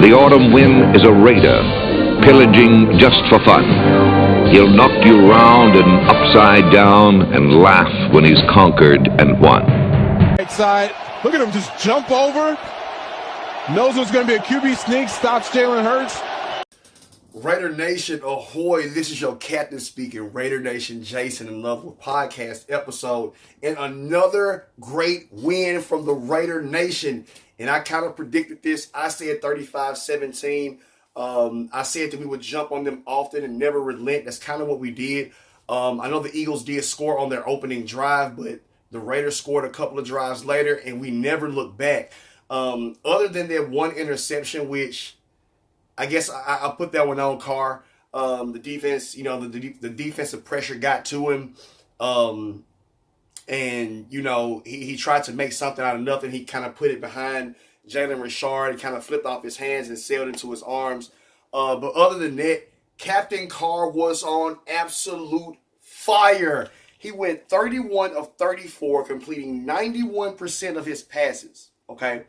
The autumn wind is a raider, pillaging just for fun. He'll knock you round and upside down and laugh when he's conquered and won. Right side, look at him just jump over. Knows it's going to be a QB sneak, stops Jalen Hurts. Raider Nation, ahoy, this is your captain speaking. Raider Nation, Jason in Love with podcast episode. And another great win from the Raider Nation. And I kind of predicted this. I said 35-17. I said that we would jump on them often and never relent. That's kind of what we did. I know the Eagles did score on their opening drive, but the Raiders scored a couple of drives later, and we never looked back. Other than that one interception, which I guess I put that one on Carr. The defense, the defensive pressure got to him. And, he tried to make something out of nothing. He kind of put it behind Jalen Richard. It kind of flipped off his hands and sailed into his arms. But other than that, Captain Carr was on absolute fire. He went 31 of 34, completing 91% of his passes. Okay,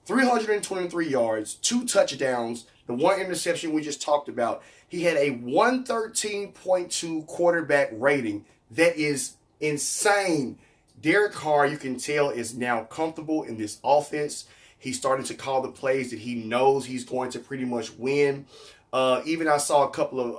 323 yards, 2 touchdowns, the 1 interception we just talked about. He had a 113.2 quarterback rating. That is insane. Derek Carr, you can tell, is now comfortable in this offense. He's starting to call the plays that he knows he's going to pretty much win. Even I saw a couple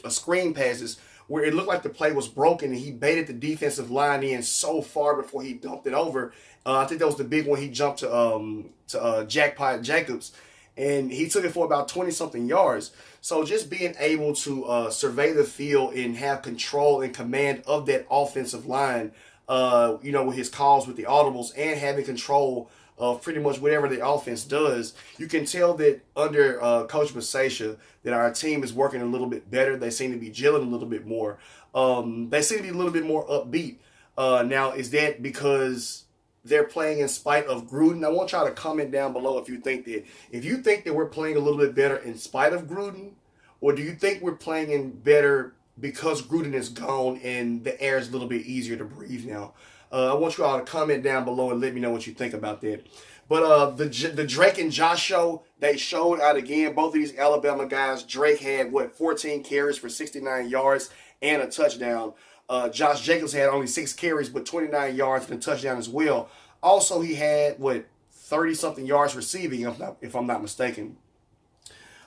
of screen passes where it looked like the play was broken and he baited the defensive line in so far before he dumped it over. I think that was the big one. He jumped to Jackpot Jacobs, and he took it for about 20-something yards. So just being able to survey the field and have control and command of that offensive line, with his calls with the audibles and having control of pretty much whatever the offense does, you can tell that under Coach Bisaccia that our team is working a little bit better. They seem to be gelling a little bit more. They seem to be a little bit more upbeat. Now, is that because they're playing in spite of Gruden? I want y'all to comment down below if you think that we're playing a little bit better in spite of Gruden, or do you think we're playing in better because Gruden is gone and the air is a little bit easier to breathe now? I want you all to comment down below and let me know what you think about that. But the Drake and Josh show, they showed out again. Both of these Alabama guys, Drake had, 14 carries for 69 yards and a touchdown. Josh Jacobs had only 6 carries, but 29 yards and a touchdown as well. Also, he had, 30-something yards receiving, if I'm not mistaken.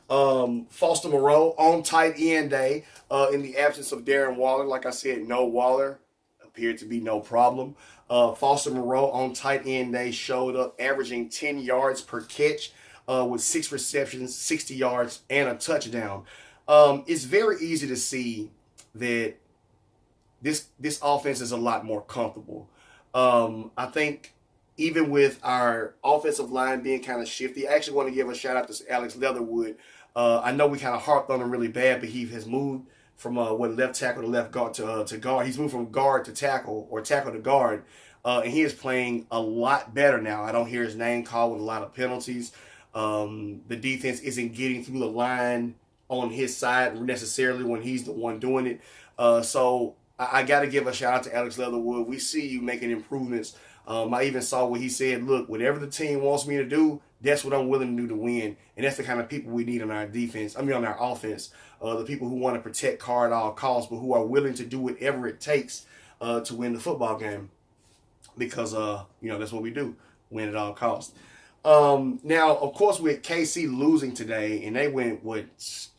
Foster Moreau on tight end day in the absence of Darren Waller. Like I said, no Waller. Appeared to be no problem. Foster Moreau on tight end day showed up averaging 10 yards per catch with 6 receptions, 60 yards, and a touchdown. It's very easy to see that this offense is a lot more comfortable. I think even with our offensive line being kind of shifty, I actually want to give a shout out to Alex Leatherwood. I know we kind of harped on him really bad, but he has moved from left tackle to left guard to guard. He's moved from guard to tackle or tackle to guard, and he is playing a lot better now. I don't hear his name called with a lot of penalties. The defense isn't getting through the line on his side necessarily when he's the one doing it. So I got to give a shout out to Alex Leatherwood. We see you making improvements. I even saw what he said, look, whatever the team wants me to do, that's what I'm willing to do to win. And that's the kind of people we need on our defense. on our offense. The people who want to protect Carr at all costs, but who are willing to do whatever it takes to win the football game. Because, that's what we do, win at all costs. Now, of course, with KC losing today, and they went,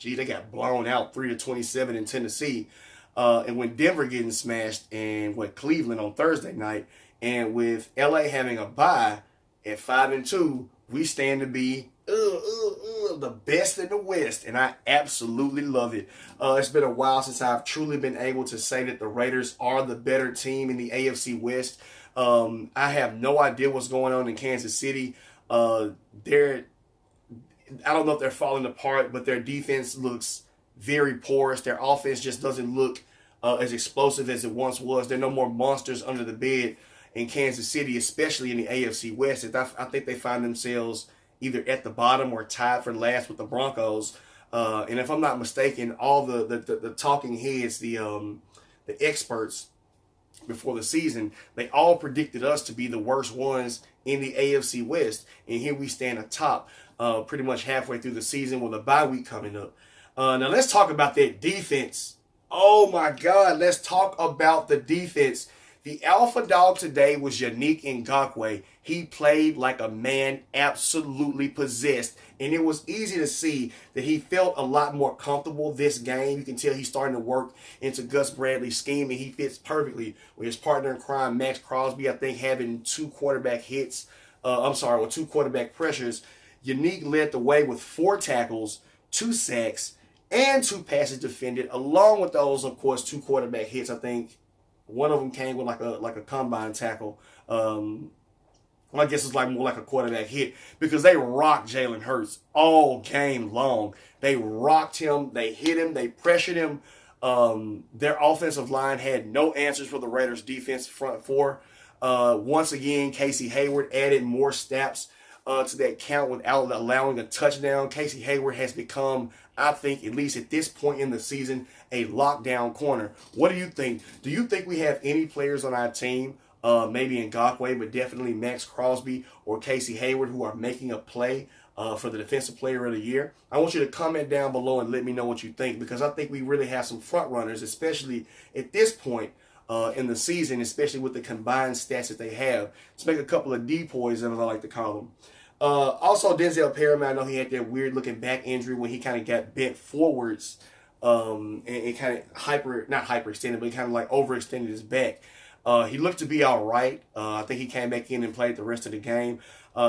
they got blown out 3-27 in Tennessee. And when Denver getting smashed and Cleveland on Thursday night, and with LA having a bye at 5-2, we stand to be the best in the West, and I absolutely love it. It's been a while since I've truly been able to say that the Raiders are the better team in the AFC West. I have no idea what's going on in Kansas City. I don't know if they're falling apart, but their defense looks very porous. Their offense just doesn't look as explosive as it once was. There are no more monsters under the bed in Kansas City, especially in the AFC West. I think they find themselves either at the bottom or tied for last with the Broncos. And if I'm not mistaken, all the talking heads, the experts, before the season, they all predicted us to be the worst ones in the AFC West. And here we stand atop pretty much halfway through the season with a bye week coming up. Now let's talk about that defense. Oh my God, let's talk about the defense. The alpha dog today was Yannick Ngakoue. He played like a man, absolutely possessed. And it was easy to see that he felt a lot more comfortable this game. You can tell he's starting to work into Gus Bradley's scheme, and he fits perfectly with his partner in crime, Max Crosby, I think, having two quarterback pressures. Yannick led the way with 4 tackles, 2 sacks, and 2 passes defended. Along with those, of course, 2 quarterback hits. I think one of them came with like a combine tackle. I guess it's more like a quarterback hit, because they rocked Jalen Hurts all game long. They rocked him. They hit him. They pressured him. Their offensive line had no answers for the Raiders' defense front 4. Once again, Casey Hayward added more snaps to that count without allowing a touchdown. Casey Hayward has become, I think, at least at this point in the season, a lockdown corner. What do you think? Do you think we have any players on our team, maybe Ngakoue, but definitely Max Crosby or Casey Hayward, who are making a play for the Defensive Player of the Year? I want you to comment down below and let me know what you think, because I think we really have some front runners, especially at this point in the season, especially with the combined stats that they have. Let's make a couple of depoys, as I like to call them. Also, Denzel Perryman, I know he had that weird looking back injury when he kind of got bent forwards and kind of not hyperextended, but he kind of like overextended his back. He looked to be all right. I think he came back in and played the rest of the game.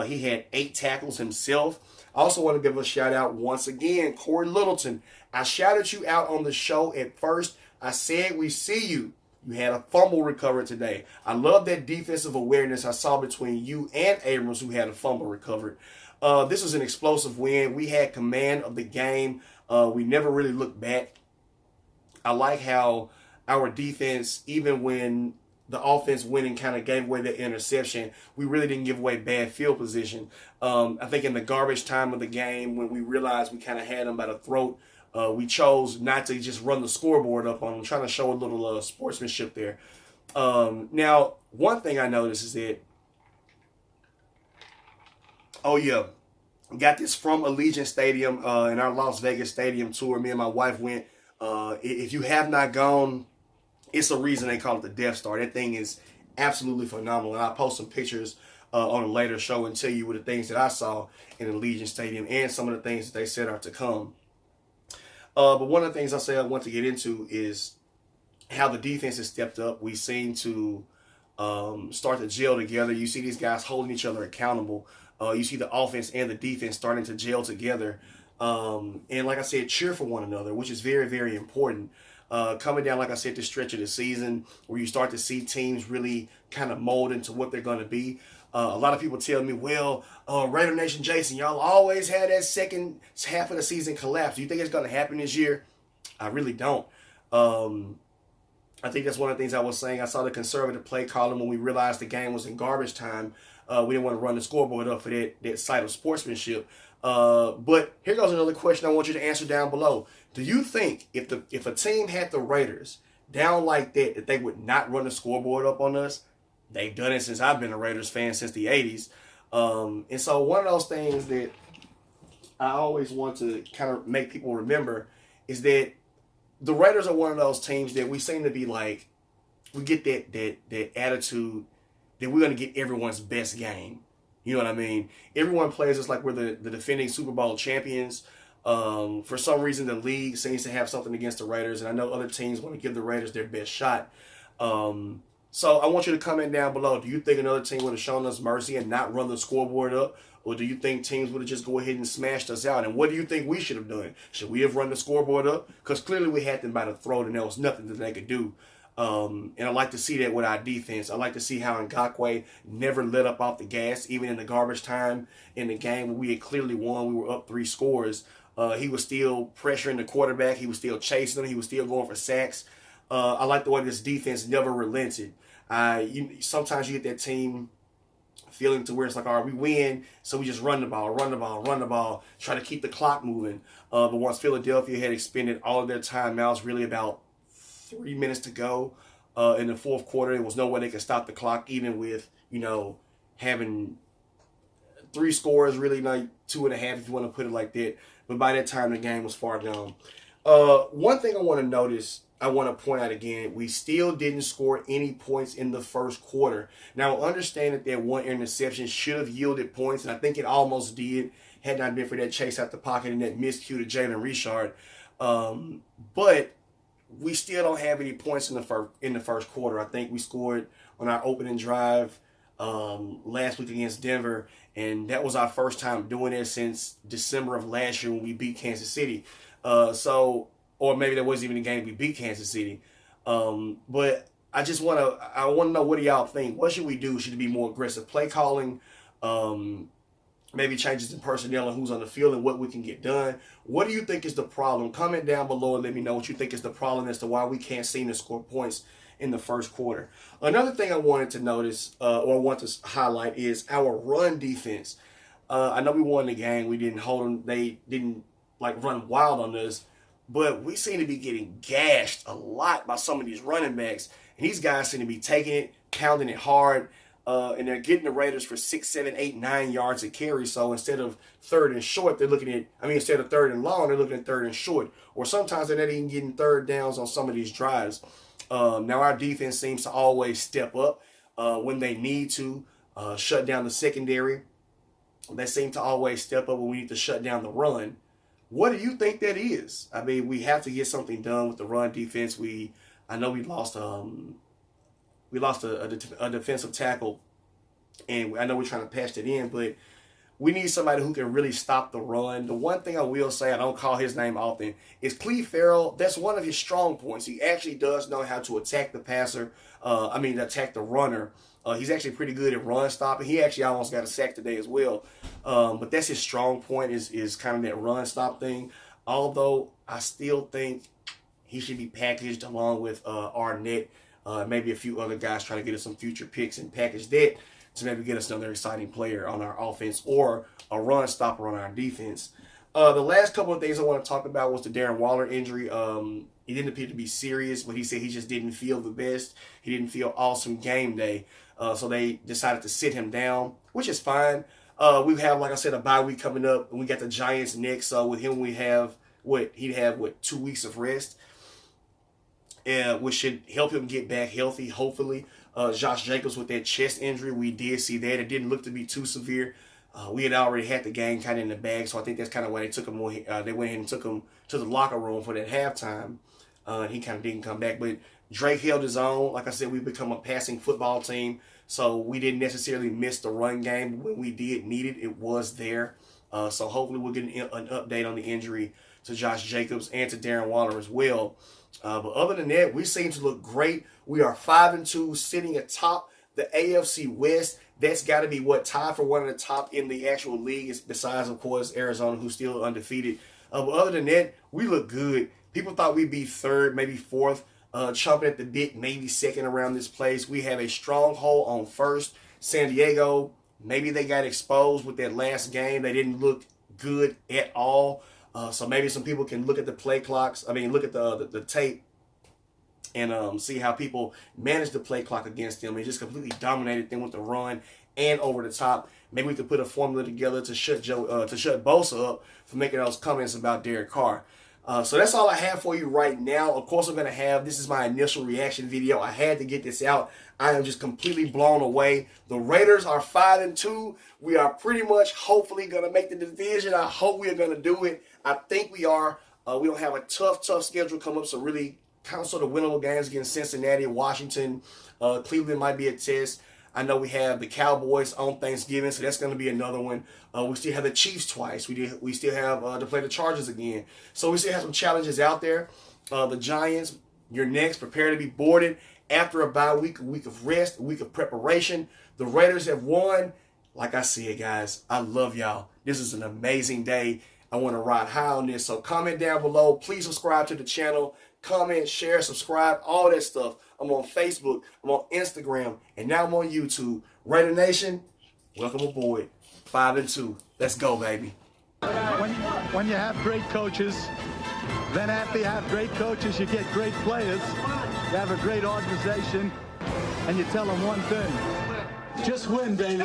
He had 8 tackles himself. I also want to give a shout out once again, Corey Littleton. I shouted you out on the show at first. I said, we see you. You had a fumble recovered today. I love that defensive awareness I saw between you and Abrams, who had a fumble recovered. This was an explosive win. We had command of the game. We never really looked back. I like how our defense, even when the offense went and kind of gave away that interception, we really didn't give away bad field position. I think in the garbage time of the game, when we realized we kind of had them by the throat, we chose not to just run the scoreboard up on them, trying to show a little sportsmanship there. Now, one thing I noticed is that, got this from Allegiant Stadium in our Las Vegas stadium tour. Me and my wife went. If you have not gone, it's a reason they call it the Death Star. That thing is absolutely phenomenal. And I'll post some pictures on a later show and tell you what the things that I saw in Allegiant Stadium and some of the things that they said are to come. But one of the things I say I want to get into is how the defense has stepped up. We seem to start to gel together. You see these guys holding each other accountable. You see the offense and the defense starting to gel together. And like I said, cheer for one another, which is very, very important. Coming down, like I said, the stretch of the season where you start to see teams really kind of mold into what they're going to be. A lot of people tell me, well, Raider Nation Jason, y'all always had that second half of the season collapse. Do you think it's going to happen this year? I really don't. I think that's one of the things I was saying. I saw the conservative play calling when we realized the game was in garbage time. We didn't want to run the scoreboard up for that site of sportsmanship. But here goes another question I want you to answer down below. Do you think if a team had the Raiders down like that they would not run the scoreboard up on us? They've done it since I've been a Raiders fan, since the 80s. And so one of those things that I always want to kind of make people remember is that the Raiders are one of those teams that we seem to be like, we get that attitude that we're going to get everyone's best game. You know what I mean? Everyone plays us like we're the defending Super Bowl champions. For some reason, the league seems to have something against the Raiders, and I know other teams want to give the Raiders their best shot. So I want you to comment down below. Do you think another team would have shown us mercy and not run the scoreboard up? Or do you think teams would have just go ahead and smashed us out? And what do you think we should have done? Should we have run the scoreboard up? Because clearly we had them by the throat and there was nothing that they could do. And I like to see that with our defense. I like to see how Ngakoue never let up off the gas, even in the garbage time in the game when we had clearly won. We were up 3 scores. He was still pressuring the quarterback. He was still chasing him. He was still going for sacks. I like the way this defense never relented. Sometimes you get that team feeling to where it's like, all right, we win, so we just run the ball, try to keep the clock moving. But once Philadelphia had expended all of their timeouts, really about 3 minutes to go, in the fourth quarter. There was no way they could stop the clock, even with, you know, having 3 scores, really like 2.5 if you want to put it like that. But by that time, the game was far gone. One thing I want to notice, I want to point out again, we still didn't score any points in the first quarter. Now, understand that one interception should have yielded points, and I think it almost did, had not been for that chase out the pocket and that miscue to Jalen Richard. But we still don't have any points in the first quarter. I think we scored on our opening drive last week against Denver, and that was our first time doing it since December of last year when we beat Kansas City. Or maybe that wasn't even the game we beat Kansas City. But I want to know, what do y'all think? What should we do? Should it be more aggressive play calling? Maybe changes in personnel and who's on the field and what we can get done. What do you think is the problem? Comment down below and let me know what you think is the problem as to why we can't seem to score points in the first quarter. Another thing I wanted to notice or want to highlight is our run defense. I know we won the game. We didn't hold them. They didn't like run wild on us, but we seem to be getting gashed a lot by some of these running backs. And these guys seem to be taking it, pounding it hard. And they're getting the Raiders for 6, 7, 8, 9 yards a carry. So instead of 3rd and short, they're looking at, instead of 3rd and long, they're looking at 3rd and short. Or sometimes they're not even getting 3rd downs on some of these drives. Now our defense seems to always step up when they need to shut down the secondary. They seem to always step up when we need to shut down the run. What do you think that is? I mean, we have to get something done with the run defense. I know we lost a defensive tackle, and I know we're trying to patch it in, but we need somebody who can really stop the run. The one thing I will say, I don't call his name often, is Cleve Farrell. That's one of his strong points. He actually does know how to attack the passer, attack the runner. He's actually pretty good at run stopping. He actually almost got a sack today as well. But that's his strong point is kind of that run stop thing. Although I still think he should be packaged along with Arnett, maybe a few other guys trying to get us some future picks and package that to maybe get us another exciting player on our offense or a run stopper on our defense. The last couple of things I want to talk about was the Darren Waller injury. It didn't appear to be serious, but he said he just didn't feel the best. He didn't feel awesome game day. So they decided to sit him down, which is fine. We have, like I said, a bye week coming up, and we got the Giants next. So with him, he'd have 2 weeks of rest, which should help him get back healthy, hopefully. Josh Jacobs with that chest injury, we did see that. It didn't look to be too severe. We had already had the game kind of in the bag, so I think that's kind of why they took him. They went ahead and took him to the locker room for that halftime. He kind of didn't come back, but Drake held his own. Like I said, we've become a passing football team, so we didn't necessarily miss the run game. When we did need it, it was there. So hopefully we'll get an update on the injury to Josh Jacobs and to Darren Waller as well. But other than that, we seem to look great. We are 5-2, sitting atop the AFC West. That's got to be tied for one of the top in the actual league, besides, of course, Arizona, who's still undefeated. But other than that, we look good. People thought we'd be 3rd, maybe 4th, chomping at the bit, maybe 2nd around this place. We have a stronghold on 1st. San Diego, maybe they got exposed with that last game. They didn't look good at all. So maybe some people can look at the play clocks. Look at the tape and see how people managed the play clock against them. They just completely dominated them with the run and over the top. Maybe we could put a formula together to shut Bosa up for making those comments about Derek Carr. So that's all I have for you right now. Of course, this is my initial reaction video. I had to get this out. I am just completely blown away. The Raiders are 5-2. We are pretty much hopefully going to make the division. I hope we are going to do it. I think we are. We don't have a tough schedule come up, so really kind of sort of winnable games against Cincinnati and Washington. Cleveland might be a test. I know we have the Cowboys on Thanksgiving, so that's going to be another one. We still have the Chiefs twice. We still have to play the Chargers again. So we still have some challenges out there. The Giants, you're next. Prepare to be boarded after a bye week, a week of rest, a week of preparation. The Raiders have won. Like I said, guys, I love y'all. This is an amazing day. I want to ride high on this. So comment down below. Please subscribe to the channel. Comment, share, subscribe, all that stuff. I'm on Facebook. I'm on Instagram. And now I'm on YouTube. Raider Nation, welcome aboard. 5-2. Let's go, baby. When you have great coaches, then after you have great coaches, you get great players. you have a great organization, and you tell them one thing: just win, baby.